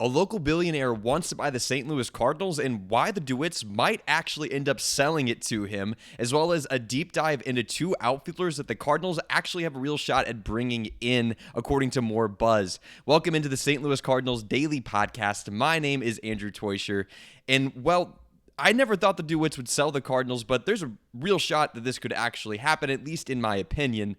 A local billionaire wants to buy the St. Louis Cardinals and why the DeWitts might actually end up selling it to him, as well as a deep dive into two outfielders that the Cardinals actually have a real shot at bringing in, according to more buzz. Welcome into the St. Louis Cardinals Daily podcast. My name is Andrew Teuscher, and well, I never thought the DeWitts would sell the Cardinals, but there's a real shot that this could actually happen, at least in my opinion.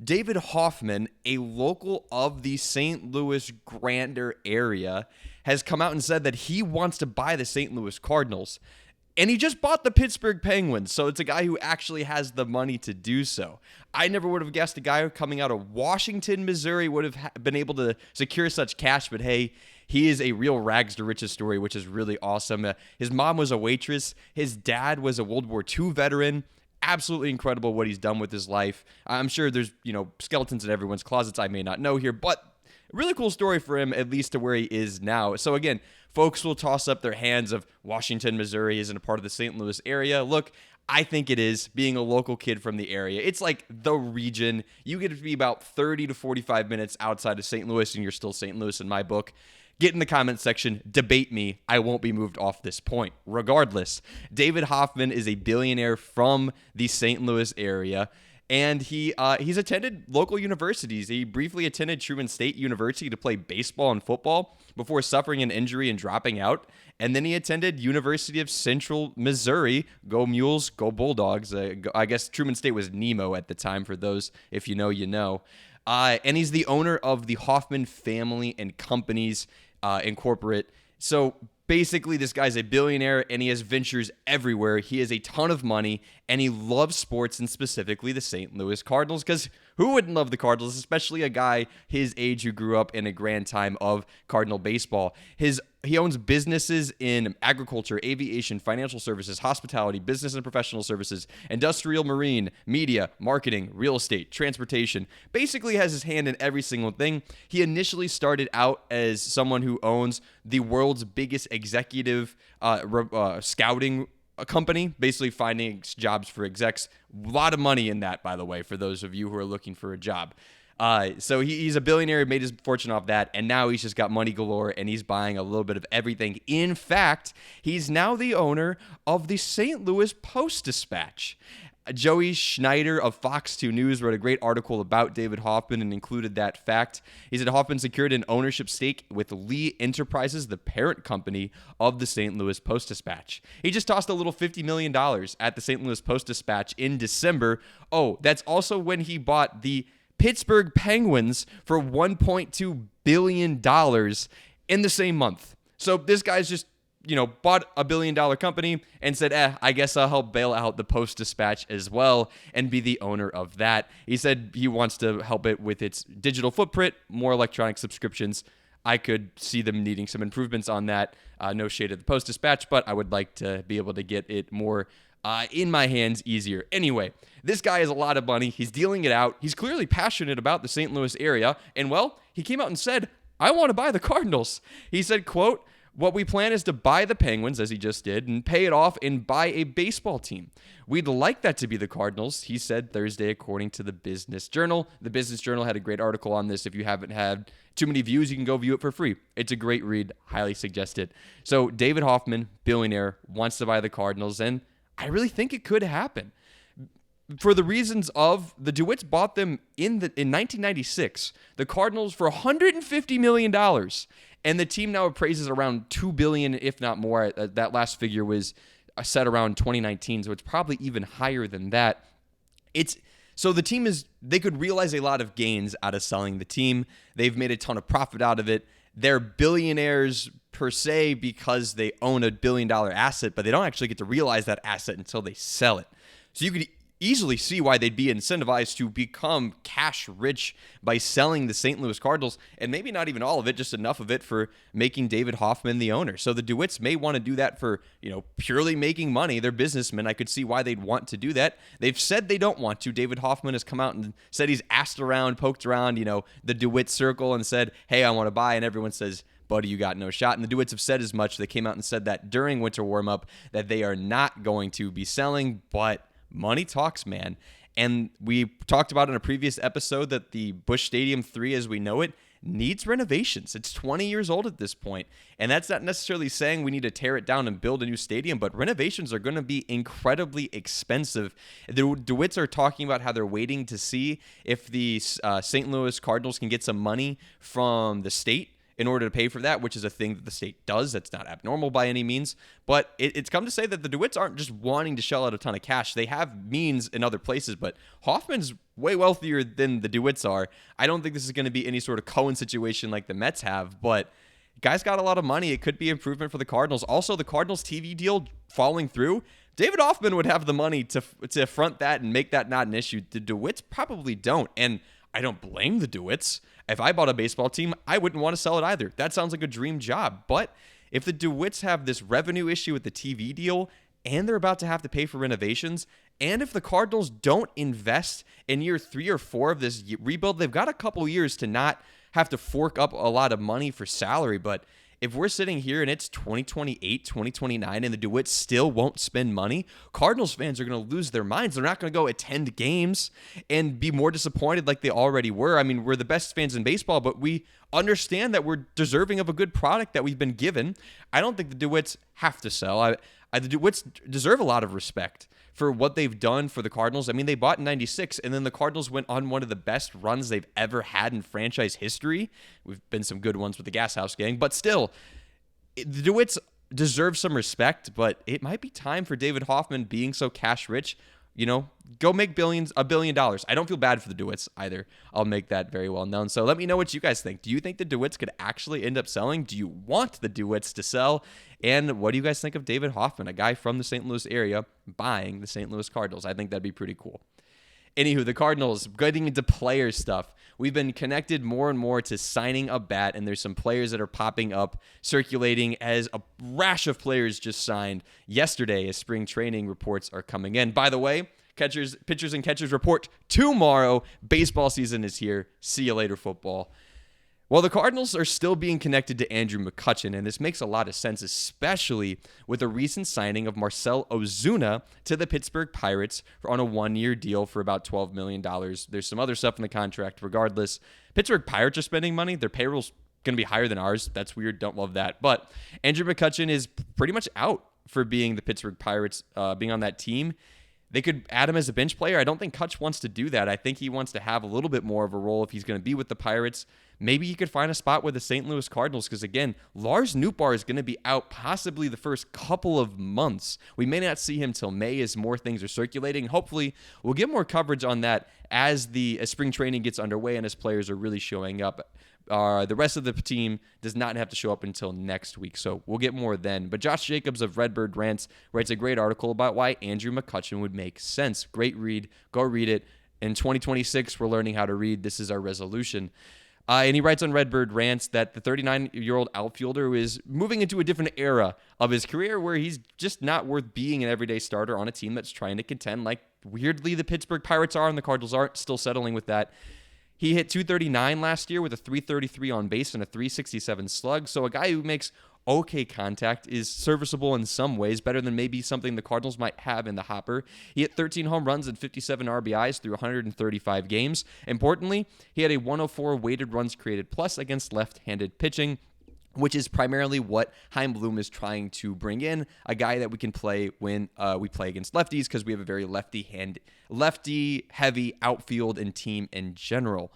David Hoffman, a local of the St. Louis Grander area, has come out and said that he wants to buy the St. Louis Cardinals. And he just bought the Pittsburgh Penguins, so it's a guy who actually has the money to do so. I never would have guessed a guy coming out of Washington, Missouri would have been able to secure such cash, but hey, he is a real rags to riches story, which is really awesome. His mom was a waitress. His dad was a World War II veteran. Absolutely incredible what he's done with his life. I'm sure there's, skeletons in everyone's closets I may not know here, but really cool story for him, at least to where he is now. So again, folks will toss up their hands of Washington, Missouri isn't a part of the St. Louis area. Look, I think it is, being a local kid from the area. It's like the region. You get to be about 30 to 45 minutes outside of St. Louis, and you're still St. Louis in my book. Get in the comment section, debate me. I won't be moved off this point. Regardless, David Hoffman is a billionaire from the St. Louis area, and he's attended local universities. He briefly attended Truman State University to play baseball and football before suffering an injury and dropping out. And then he attended University of Central Missouri. Go Mules, go Bulldogs. I guess Truman State was Nemo at the time, for those, if you know, you know. And he's the owner of the Hoffman Family and Companies Incorporate. So basically, this guy's a billionaire, and he has ventures everywhere. He has a ton of money, and he loves sports, and specifically the St. Louis Cardinals, because who wouldn't love the Cardinals, especially a guy his age who grew up in a grand time of Cardinal baseball. He owns businesses in agriculture, aviation, financial services, hospitality, business and professional services, industrial, marine, media, marketing, real estate, transportation. Basically has his hand in every single thing. He initially started out as someone who owns the world's biggest executive scouting company, basically finding jobs for execs. A lot of money in that, by the way, for those of you who are looking for a job. So he's a billionaire, made his fortune off that, and now he's just got money galore, and he's buying a little bit of everything. In fact, he's now the owner of the St. Louis Post-Dispatch. Joey Schneider of Fox 2 News wrote a great article about David Hoffman and included that fact. He said Hoffman secured an ownership stake with Lee Enterprises, the parent company of the St. Louis Post-Dispatch. He just tossed a little $50 million at the St. Louis Post-Dispatch in December. Oh, that's also when he bought the Pittsburgh Penguins for $1.2 billion in the same month. So this guy's just, bought a $1 billion company and said, I guess I'll help bail out the Post-Dispatch as well and be the owner of that. He said he wants to help it with its digital footprint, more electronic subscriptions. I could see them needing some improvements on that. No shade at the Post-Dispatch, but I would like to be able to get it more in my hands easier. Anyway, this guy has a lot of money. He's dealing it out. He's clearly passionate about the St. Louis area. And well, he came out and said, I want to buy the Cardinals. He said, quote, what we plan is to buy the Penguins, as he just did, and pay it off and buy a baseball team. We'd like that to be the Cardinals, he said Thursday, according to the Business Journal. The Business Journal had a great article on this. If you haven't had too many views, you can go view it for free. It's a great read. Highly suggest it. So David Hoffman, billionaire, wants to buy the Cardinals, and I really think it could happen. For the reasons of the DeWitts bought them in 1996, the Cardinals for $150 million, and the team now appraises around $2 billion, if not more. That last figure was set around 2019, so it's probably even higher than that. So the team they could realize a lot of gains out of selling the team. They've made a ton of profit out of it. They're billionaires per se because they own a $1 billion asset, but they don't actually get to realize that asset until they sell it. So you could easily see why they'd be incentivized to become cash rich by selling the St. Louis Cardinals, and maybe not even all of it, just enough of it for making David Hoffman the owner. So the DeWitts may want to do that for, purely making money. They're businessmen. I could see why they'd want to do that. They've said they don't want to. David Hoffman has come out and said he's asked around, poked around, the DeWitt circle and said, hey, I want to buy, and everyone says, buddy, you got no shot. And the DeWitts have said as much. They came out and said that during winter warm-up that they are not going to be selling, but money talks, man. And we talked about in a previous episode that the Busch Stadium 3 as we know it needs renovations. It's 20 years old at this point, and that's not necessarily saying we need to tear it down and build a new stadium, but renovations are going to be incredibly expensive. The DeWitts are talking about how they're waiting to see if the St. Louis Cardinals can get some money from the state in order to pay for that, which is a thing that the state does. That's not abnormal by any means. But it's come to say that the DeWitts aren't just wanting to shell out a ton of cash. They have means in other places, but Hoffman's way wealthier than the DeWitts are. I don't think this is going to be any sort of Cohen situation like the Mets have, but guy's got a lot of money. It could be improvement for the Cardinals. Also, the Cardinals TV deal falling through. David Hoffman would have the money to front that and make that not an issue. The DeWitts probably don't, and I don't blame the DeWitts. If I bought a baseball team, I wouldn't want to sell it either. That sounds like a dream job. But if the DeWitts have this revenue issue with the TV deal, and they're about to have to pay for renovations, and if the Cardinals don't invest in year 3 or 4 of this rebuild, they've got a couple years to not have to fork up a lot of money for salary. But if we're sitting here and it's 2028, 2029, and the DeWitts still won't spend money, Cardinals fans are going to lose their minds. They're not going to go attend games and be more disappointed like they already were. I mean, we're the best fans in baseball, but we understand that we're deserving of a good product that we've been given. I don't think the DeWitts have to sell. The DeWitts deserve a lot of respect for what they've done for the Cardinals. I mean, they bought in 96, and then the Cardinals went on one of the best runs they've ever had in franchise history. We've been some good ones with the Gas House Gang, but still, the DeWitts deserve some respect, but it might be time for David Hoffman, being so cash rich, go make $1 billion. I don't feel bad for the DeWitts either. I'll make that very well known. So let me know what you guys think. Do you think the DeWitts could actually end up selling? Do you want the DeWitts to sell? And what do you guys think of David Hoffman, a guy from the St. Louis area, buying the St. Louis Cardinals? I think that'd be pretty cool. Anywho, the Cardinals, getting into player stuff. We've been connected more and more to signing a bat, and there's some players that are popping up, circulating as a rash of players just signed yesterday as spring training reports are coming in. By the way, pitchers and catchers report tomorrow. Baseball season is here. See you later, football. Well, the Cardinals are still being connected to Andrew McCutchen, and this makes a lot of sense, especially with the recent signing of Marcell Ozuna to the Pittsburgh Pirates on a 1-year deal for about $12 million. There's some other stuff in the contract. Regardless, Pittsburgh Pirates are spending money. Their payroll's going to be higher than ours. That's weird. Don't love that. But Andrew McCutchen is pretty much out for being the Pittsburgh Pirates, being on that team. They could add him as a bench player. I don't think Kutch wants to do that. I think he wants to have a little bit more of a role if he's going to be with the Pirates. Maybe he could find a spot with the St. Louis Cardinals because, again, Lars Nootbaar is going to be out possibly the first couple of months. We may not see him till May as more things are circulating. Hopefully, we'll get more coverage on that as spring training gets underway and as players are really showing up. The rest of the team does not have to show up until next week, so we'll get more then. But Josh Jacobs of Redbird Rants writes a great article about why Andrew McCutchen would make sense. Great read. Go read it. In 2026, we're learning how to read. This is our resolution. And he writes on Redbird Rants that the 39-year-old outfielder is moving into a different era of his career where he's just not worth being an everyday starter on a team that's trying to contend like, weirdly, the Pittsburgh Pirates are and the Cardinals aren't, still settling with that. He hit .239 last year with a .333 on base and a .367 slug. So a guy who makes okay contact is serviceable in some ways, better than maybe something the Cardinals might have in the hopper. He hit 13 home runs and 57 RBIs through 135 games. Importantly, he had a 104 weighted runs created plus against left-handed pitching, which is primarily what Chaim Bloom is trying to bring in, a guy that we can play when we play against lefties because we have a very lefty-heavy outfield and team in general.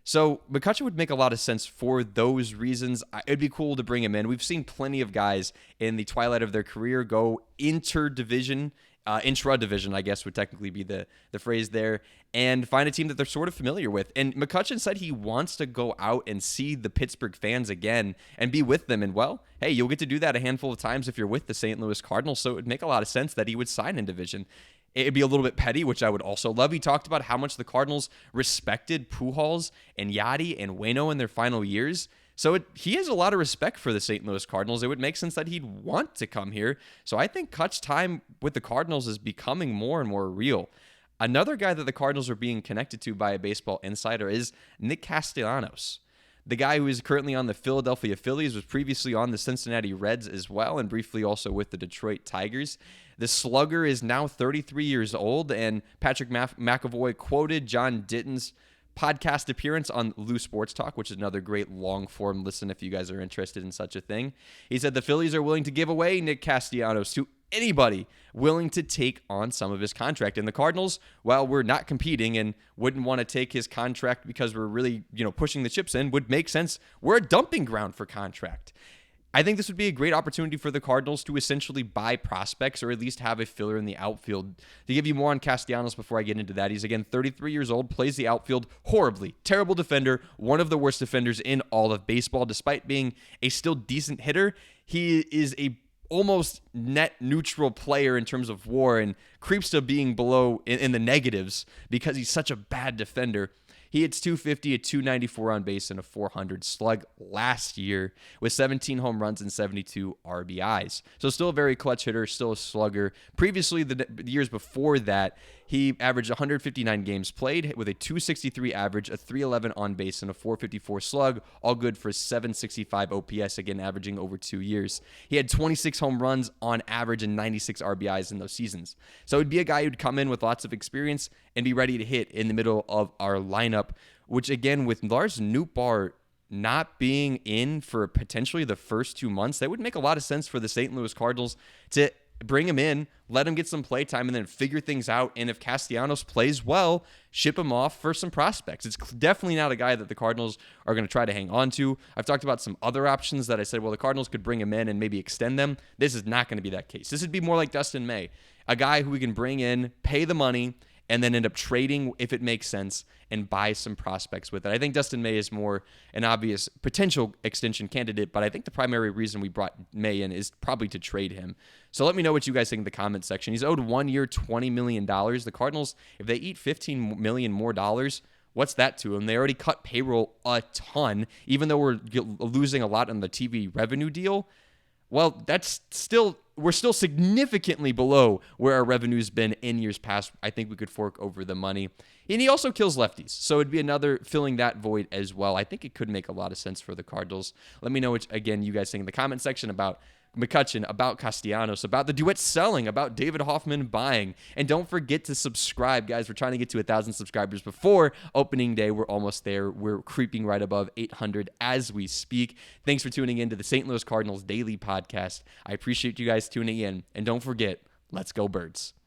So McCutchen would make a lot of sense for those reasons. It'd be cool to bring him in. We've seen plenty of guys in the twilight of their career go intra-division, I guess would technically be the phrase there, and find a team that they're sort of familiar with. And McCutchen said he wants to go out and see the Pittsburgh fans again and be with them. And, well, hey, you'll get to do that a handful of times if you're with the St. Louis Cardinals, so it would make a lot of sense that he would sign in division. It'd be a little bit petty, which I would also love. He talked about how much the Cardinals respected Pujols and Yadi and Waino in their final years. So he has a lot of respect for the St. Louis Cardinals. It would make sense that he'd want to come here. So I think Kutch's time with the Cardinals is becoming more and more real. Another guy that the Cardinals are being connected to by a baseball insider is Nick Castellanos. The guy who is currently on the Philadelphia Phillies was previously on the Cincinnati Reds as well, and briefly also with the Detroit Tigers. The slugger is now 33 years old, and Patrick McAvoy quoted John Ditton's podcast appearance on Lou Sports Talk, which is another great long-form listen if you guys are interested in such a thing. He said the Phillies are willing to give away Nick Castellanos to anybody willing to take on some of his contract. And the Cardinals, while we're not competing and wouldn't want to take his contract because we're really, pushing the chips in, would make sense. We're a dumping ground for contract. I think this would be a great opportunity for the Cardinals to essentially buy prospects or at least have a filler in the outfield. To give you more on Castellanos before I get into that, he's again 33 years old, plays the outfield horribly. Terrible defender, one of the worst defenders in all of baseball. Despite being a still decent hitter, he is a almost net neutral player in terms of WAR and creeps to being below in the negatives because he's such a bad defender. He hits 250, a 294 on base, and a 400 slug last year with 17 home runs and 72 RBIs. So still a very clutch hitter, still a slugger. Previously, the years before that, he averaged 159 games played with a 263 average, a 311 on base, and a 454 slug, all good for 765 OPS, again, averaging over 2 years. He had 26 home runs on average and 96 RBIs in those seasons. So he'd be a guy who'd come in with lots of experience and be ready to hit in the middle of our lineup, which again, with Lars Nootbaar not being in for potentially the first 2 months, that would make a lot of sense for the St. Louis Cardinals to bring him in, let him get some play time, and then figure things out. And if Castellanos plays well, ship him off for some prospects. It's definitely not a guy that the Cardinals are going to try to hang on to. I've talked about some other options that I said, well, the Cardinals could bring him in and maybe extend them. This is not going to be that case. This would be more like Dustin May, a guy who we can bring in, pay the money, and then end up trading if it makes sense and buy some prospects with it. I think Dustin May is more an obvious potential extension candidate, but I think the primary reason we brought May in is probably to trade him. So let me know what you guys think in the comments section. He's owed 1 year, $20 million. The Cardinals, if they eat $15 million more dollars, what's that to them? They already cut payroll a ton, even though we're losing a lot on the TV revenue deal. Well, we're still significantly below where our revenue's been in years past. I think we could fork over the money. And he also kills lefties, so it'd be another filling that void as well. I think it could make a lot of sense for the Cardinals. Let me know what, again, you guys think in the comment section about McCutchen, about Castellanos, about the duet selling, about David Hoffman buying. And don't forget to subscribe, guys. We're trying to get to 1,000 subscribers before opening day. We're almost there. We're creeping right above 800 as we speak. Thanks for tuning in to the St. Louis Cardinals Daily Podcast. I appreciate you guys tuning in. And don't forget, let's go Birds.